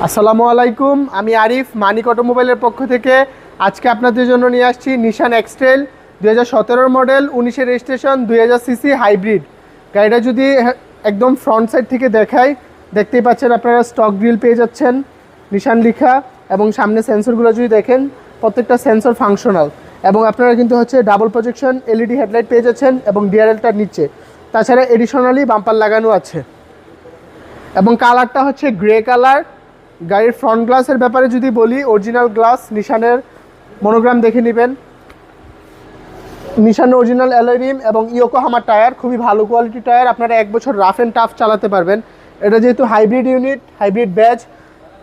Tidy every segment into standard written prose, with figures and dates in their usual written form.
আসসালামু আলাইকুম, আমি আরিফ মানিক অটোমোবাইলের পক্ষ থেকে আজকে আপনাদের জন্য নিয়ে আসছি নিশান এক্সট্রেল 2017 মডেল, 19-এর রেজিস্ট্রেশন, 2000 সিসি হাইব্রিড। গাড়িটা যদি একদম ফ্রন্ট সাইড থেকে দেখাই, দেখতেই পাচ্ছেন আপনারা স্টক গ্রিল পেয়ে যাচ্ছেন, নিশান লেখা, এবং সামনে সেন্সরগুলো যদি দেখেন প্রত্যেকটা সেন্সর ফাংশনাল, এবং আপনারা কিন্তু ডাবল প্রজেকশন এলইডি হেডলাইট পেয়ে যাচ্ছেন এবং ডিআরএলটার নিচে। তাছাড়া এডিশনালি বাম্পার লাগানো আছে এবং কালারটা গ্রে কালার। গাড়ির ফ্রন্ট গ্লাসের ব্যাপারে যদি বলি, অরিজিনাল গ্লাস, নিশানের মনোগ্রাম দেখে নেবেন, নিশান অরিজিনাল অ্যালয় রিম এবং ইয়োকোহামা টায়ার, খুবই ভালো কোয়ালিটি টায়ার। আপনারা 1 বছর রাফ অ্যান্ড টাফ চালাতে পারবেন। এটা যেহেতু hybrid unit, hybrid badge,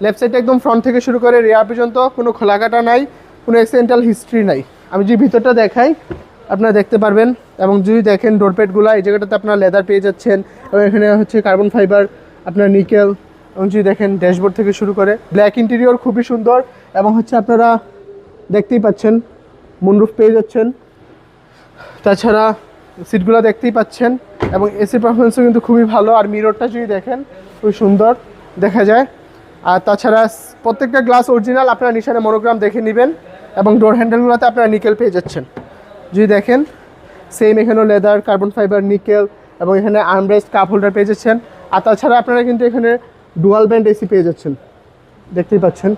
left সাইডে একদম ফ্রন্ট থেকে শুরু করে রেয়ার পর্যন্ত কোনো খোলাকাটা নাই, কোনো অ্যাক্সিডেন্টাল হিস্ট্রি নাই। আমি যদি ভিতরটা দেখাই আপনারা দেখতে পারবেন, এবং যদি দেখেন ডোরপেটগুলো, এই জায়গাটাতে আপনারা লেদার পেয়ে যাচ্ছেন, এবং এখানে কার্বন ফাইবার, আপনার নিকেল, এবং যদি দেখেন ড্যাশবোর্ড থেকে শুরু করে ব্ল্যাক ইন্টেরিয়র খুবই সুন্দর, এবং আপনারা দেখতেই পাচ্ছেন মুনরুফ পেয়ে যাচ্ছেন। তাছাড়া সিটগুলো দেখতেই পাচ্ছেন, এবং এসি পারফরমেন্সও কিন্তু খুবই ভালো। আর মিররটা যদি দেখেন খুবই সুন্দর দেখা যায়। আর তাছাড়া প্রত্যেকটা গ্লাস অরিজিনাল, আপনারা নিশানে মনোগ্রাম দেখে নেবেন, এবং ডোর হ্যান্ডেলগুলোতে আপনারা নিকেল পেয়ে যাচ্ছেন। যদি দেখেন সেম এখানেও লেদার, কার্বন ফাইবার, নিকেল, এবং এখানে আর্মরেস্ট, কাপ হোল্ডার পেয়ে যাচ্ছেন। আর তাছাড়া আপনারা কিন্তু এখানে ডুয়াল ব্যান্ড এসি পেয়ে যাচ্ছেন, দেখতেই পাচ্ছেন।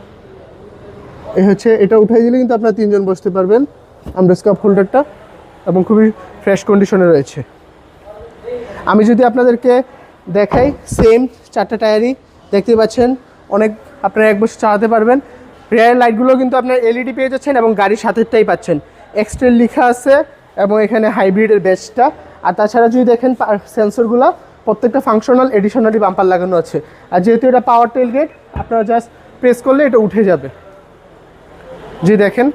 এটা উঠাই দিলে কিন্তু আপনারা 3 জন বসতে পারবেন, আর্মরেস্ট, কাপ হোল্ডারটা, এবং খুবই ফ্রেশ কন্ডিশনে রয়েছে। আমি যদি আপনাদেরকে দেখাই, সেম 4টা টায়ারই দেখতেই পাচ্ছেন, অনেক আপনারা 1 বছর চালাতে পারবেন। রেয়ার লাইটগুলো কিন্তু আপনার এলইডি পেয়ে যাচ্ছেন, এবং গাড়ির সাথেরটাই পাচ্ছেন, এক্সট্রেল লেখা আছে, এবং এখানে হাইব্রিডের ব্যাচটা। আর তাছাড়া যদি দেখেন সেন্সরগুলো প্রত্যেকটা ফাংশনাল, এডিশনালি বাম্পার লাগানো আছে। আর যেহেতু এটা পাওয়ার টেল গেট, আপনারা জাস্ট প্রেস করলে এটা উঠে যাবে, জি দেখেন।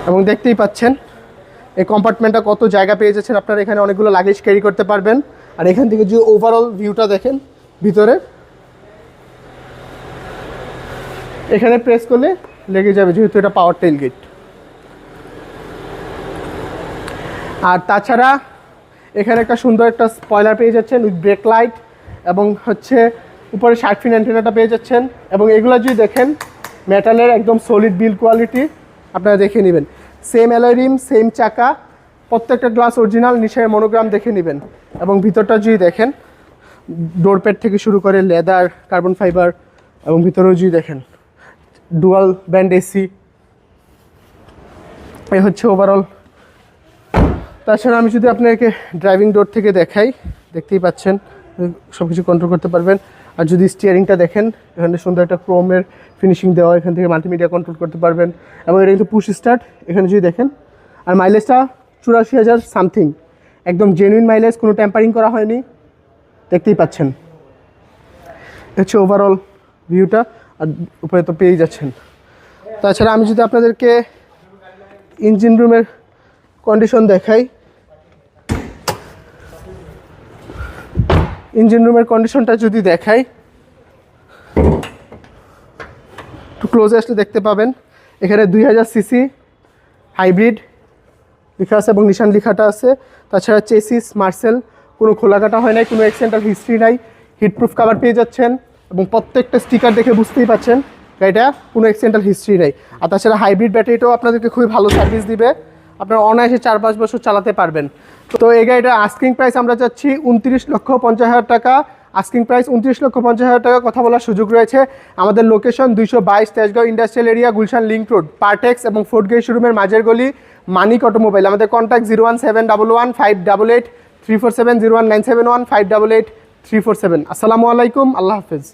এবং দেখতেই পাচ্ছেন এই কম্পার্টমেন্টটা কত জায়গা পেয়ে যাচ্ছেন, আপনারা এখানে অনেকগুলো লাগেজ ক্যারি করতে পারবেন। আর এখান থেকে যে ওভারঅল ভিউটা দেখেন ভিতরে, এখানে প্রেস করলে লেগে যাবে, যেহেতু এটা পাওয়ার টেল গেট। আর তাছাড়া এখানে একটা সুন্দর একটা স্পয়লার পেয়ে যাচ্ছেন উইথ ব্রেক লাইট, এবং উপরে শার্ক ফিন অ্যান্টেনাটা পেয়ে যাচ্ছেন। এবং এগুলো যদি দেখেন মেটালের একদম সলিড বিল্ড কোয়ালিটি, আপনারা দেখে নেবেন। সেম অ্যালয় রিম, সেম চাকা, প্রত্যেকটা গ্লাস অরিজিনাল, নিশানের মনোগ্রাম দেখে নেবেন। এবং ভিতরটা যদি দেখেন ডোরপ্যাড থেকে শুরু করে লেদার, কার্বন ফাইবার, এবং ভিতরেও যদি দেখেন ডুয়াল ব্যান্ড এসি, এই ওভারঅল। তাছাড়া আমি যদি আপনাকে ড্রাইভিং ডোর থেকে দেখাই, দেখতেই পাচ্ছেন সব কিছু কন্ট্রোল করতে পারবেন। আর যদি স্টিয়ারিংটা দেখেন, এখানে সুন্দর একটা ক্রোমের ফিনিশিং দেওয়া, এখান থেকে মাল্টিমিডিয়া কন্ট্রোল করতে পারবেন, এবং এটা কিন্তু পুশ স্টার্ট, এখানে যদি দেখেন। আর মাইলেজটা 84,000 সামথিং, একদম জেনুইন মাইলেজ, কোনো ট্যাম্পারিং করা হয়নি, দেখতেই পাচ্ছেন। ওভারঅল ভিউটা, আর উপরে তো পেয়েই যাচ্ছেন। তাছাড়া আমি যদি আপনাদেরকে ইঞ্জিন রুমের কন্ডিশন দেখাই, ইঞ্জিন রুমের কন্ডিশনটা যদি দেখাই, একটু ক্লোজে আসলে দেখতে পাবেন এখানে 2000 সিসি হাইব্রিড লেখা আছে, এবং নিশান লেখাটা আছে। তাছাড়া চেসিস মার্সেল, কোনো খোলাকাটা হয় নাই, কোনো অ্যাক্সিডেন্টাল হিস্ট্রি নাই, হিটপ্রুফ কাভার পেয়ে যাচ্ছেন, এবং প্রত্যেকটা স্টিকার দেখে বুঝতেই পাচ্ছেন গাড়িটা কোনো অ্যাক্সিডেন্টাল হিস্ট্রি নেই। আর তাছাড়া হাইব্রিড ব্যাটারিটাও আপনাদেরকে খুবই ভালো সার্ভিস দিবে, আপনারা অনায়াসে 4-5 বছর চালাতে পারবেন। তো এই গাড়িটার আস্কিং প্রাইস আমরা চাচ্ছি 29,50,000 টাকা। আস্কিং প্রাইস 29,50,000 টাকা, কথা বলার সুযোগ রয়েছে। আমাদের location 222 Tejgaon industrial area, Gulshan link road, Partex এবং ফোর্ট গেট শোরুমের মাঝের গলি, মানিক অটোমোবাইল। আমাদের কন্ট্যাক্ট 01711 588 347, 01971 588 347। আসসালামু আলাইকুম, আল্লাহ হাফেজ।